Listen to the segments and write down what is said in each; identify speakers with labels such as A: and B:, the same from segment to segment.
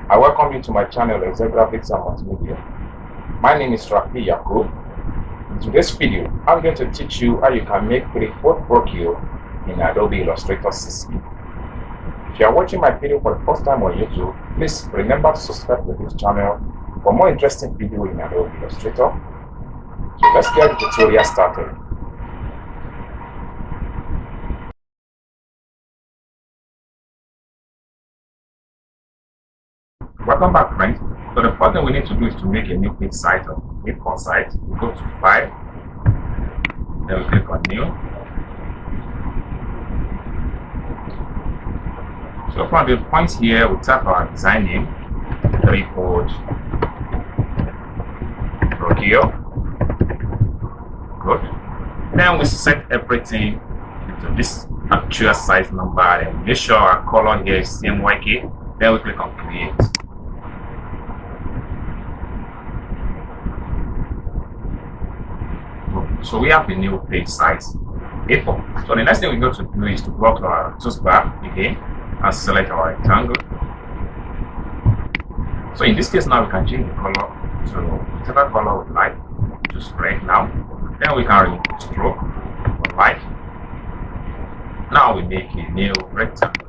A: I welcome you to my channel, Graphics and Multimedia. My name is Rafi Yakub. In today's video, I'm going to teach you how you can make TriFold Brochure in Adobe Illustrator CC. If you are watching my video for the first time on YouTube, please remember to subscribe to this channel for more interesting videos in Adobe Illustrator. So let's get the tutorial started. Welcome back, friends. So the first thing we need to do is to make a new page site or A4 site. We go to File, then we click on New. So from the points here, we type our design name, TriFold Brochure. Good. Then we set everything into this actual size number and make sure our color here is CMYK. Then we click on Create. So we have the new page size A4. So the next thing we're going to do is to go to our toolbar again and select our rectangle. So in this case now we can change the color to whatever color we like, just red now. Then we can remove stroke for light. Now we make a new rectangle.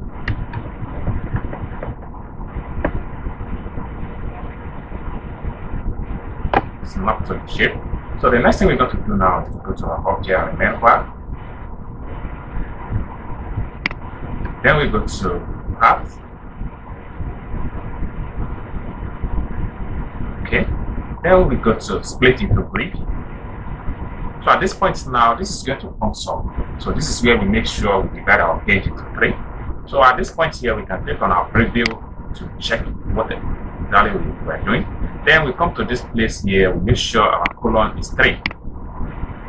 A: Snap to the shape. So the next thing we're going to do now is to go to our object and remember. Then we go to Path. Okay. Then we go to Split into Grid. So at this point now, this is going to form some. So this is where we make sure we divide our page into 3. So at this point here, we can click on our preview to check what exactly we are doing. Then we come to this place here, we make sure our colon is 3.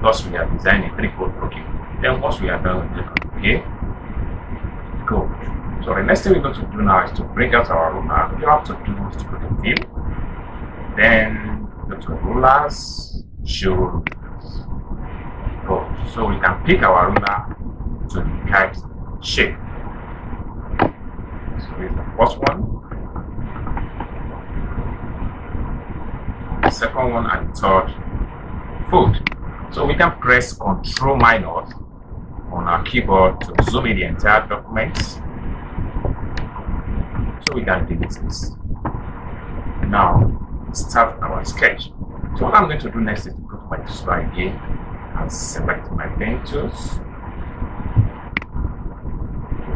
A: Thus we are designing TriFold Brochure. Then once we are done, we click on OK. Good. So the next thing we're going to do now is to bring out our ruler. What you have to do is to go to View. Then go to Rulers, Show Rulers. Good. So we can pick our ruler to the kite shape. So here's the first one. The second one and the third fold. So we can press Ctrl- on our keyboard to zoom in the entire document. So we can delete this. Now start our sketch. So what I'm going to do next is to go to my toolbar again and select my pen tools.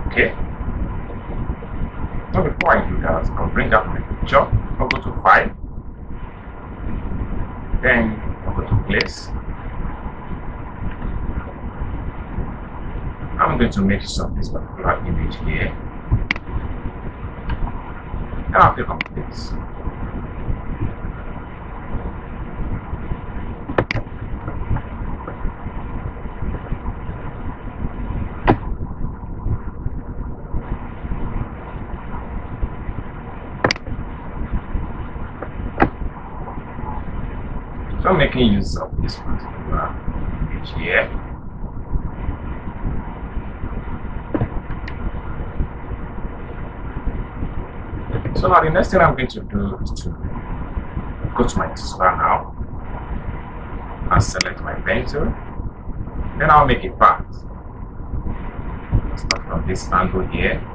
A: Okay. Now before I do that, I'll bring up my picture. I'll go to File. Then I'll go to Place. I'm going to make use of this particular image here. Then I'll click on Place. So I'm making use of this particular image here. So now the next thing I'm going to do is to go to my toolbar now and select my pen tool. Then I'll make a path. Start from this angle here.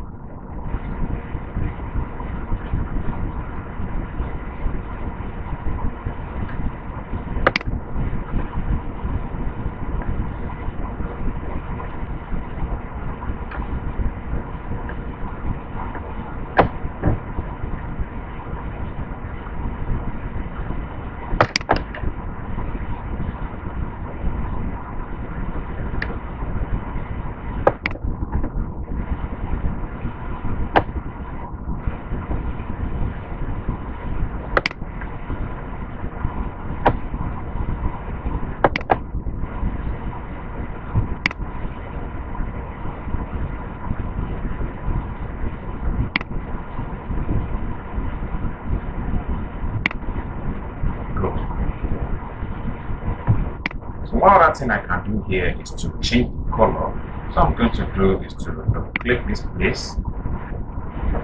A: So one other thing I can do here is to change the color. So I'm going to do is to click this place.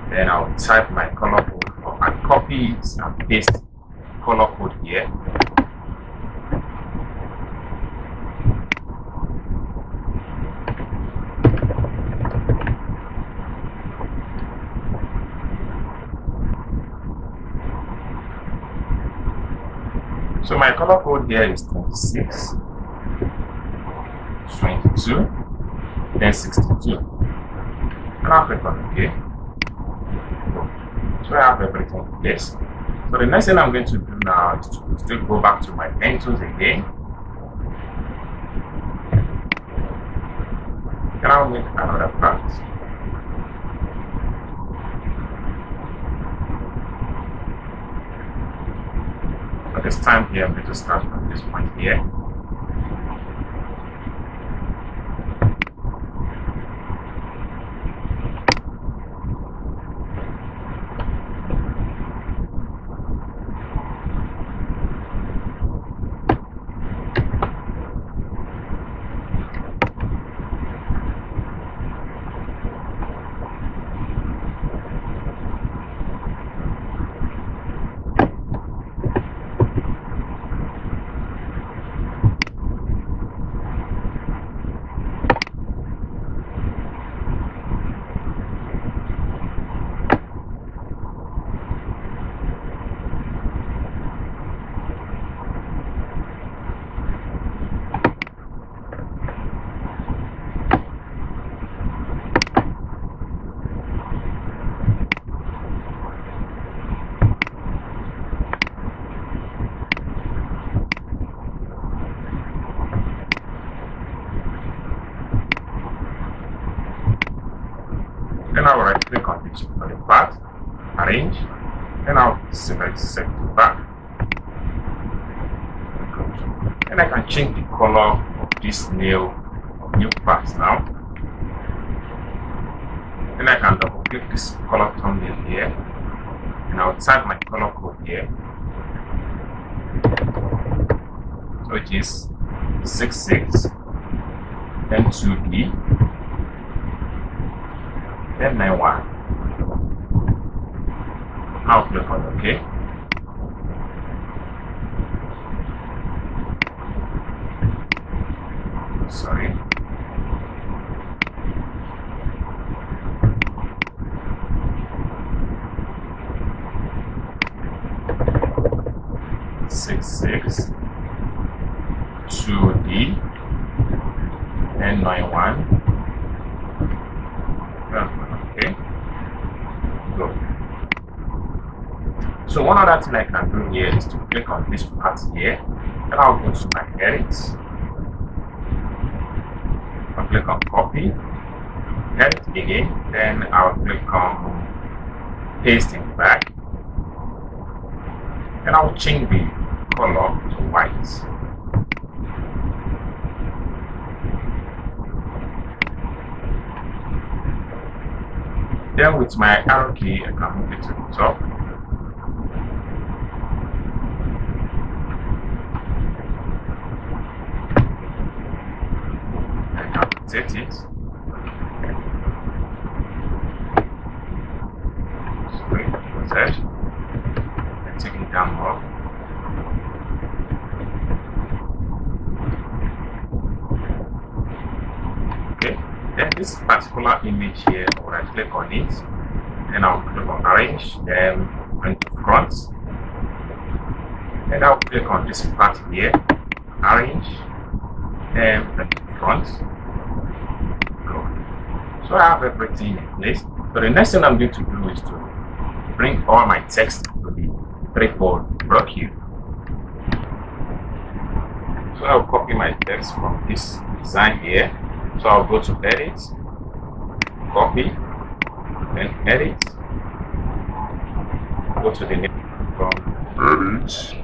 A: Then I'll type my color code for copy and paste color code here. So my color code here is 26, 22, then 62. And I'll click on OK. So I have everything in place. So the next thing I'm going to do now is to still go back to my pen tools again. And I'll make another part. But this time here, I'm going to start from this point here. Then I will right click on the part, arrange, and I'll select set to back. And I can change the color of this new part now. Then I can double click this color thumbnail here, and I'll type my color code here, which is 66, then 2D, then 91. I'll click on OK. Sorry. Six 2D and 91. Okay. Go. So one other thing I can do here is to click on this part here, and I'll go to my edit. I'll click on copy, edit again, then I'll click on pasting back, and I'll change the color to white. Then with my arrow key, I can move it to the top. I can rotate it. Rotate. And take it down more. Okay. Then this particular image here, I'll right click on it, and I'll click on arrange, then bring to front, and I'll click on this part here, arrange, and bring to front. Go. So I have everything in place. So the next thing I'm going to do is to bring all my text to the TriFold Brochure. So I'll copy my text from this design here. So I'll go to edit, copy, then edit, go to the name from edit,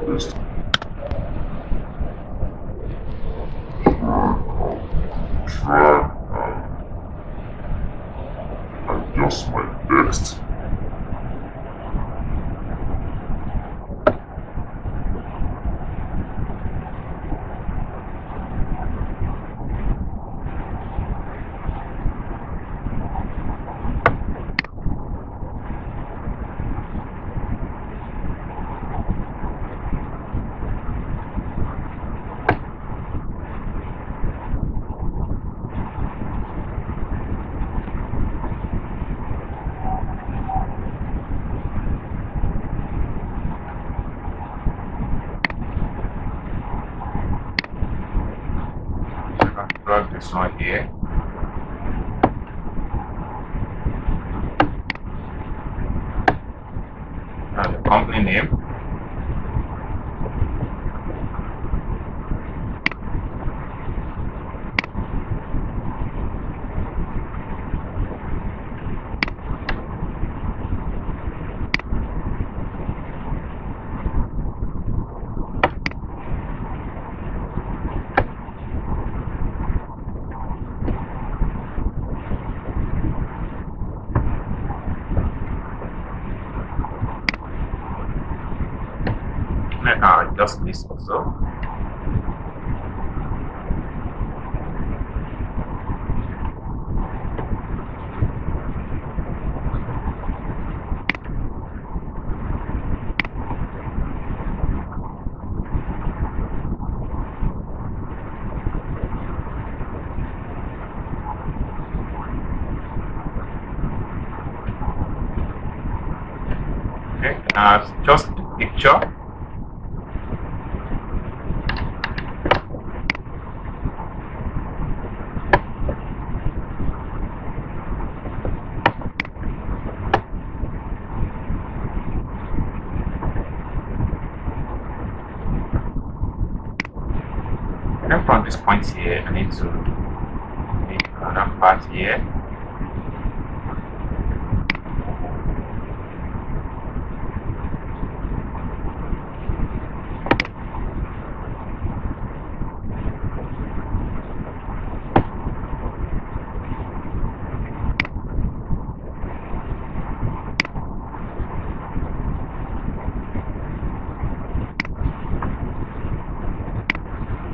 A: paste. Try and adjust my text. here. Now the company name. I'll adjust this also. Okay, just the picture. Then from this point here, I need to make another part here.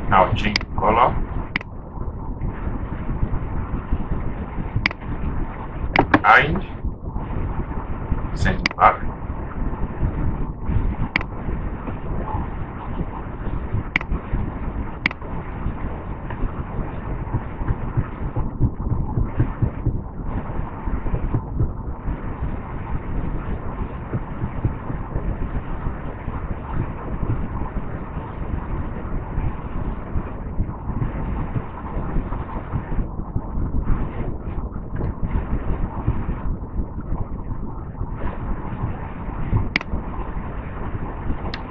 A: Now change the color. Orange. Send it back.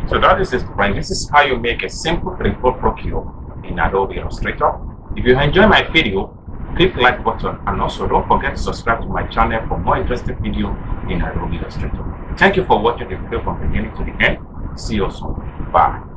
A: So that is it, friend. This is how you make a simple TriFold Brochure in Adobe Illustrator. If you enjoy my video, click the like button, and also don't forget to subscribe to my channel for more interesting videos in Adobe Illustrator. Thank you for watching the video from beginning to the end. See you soon. Bye.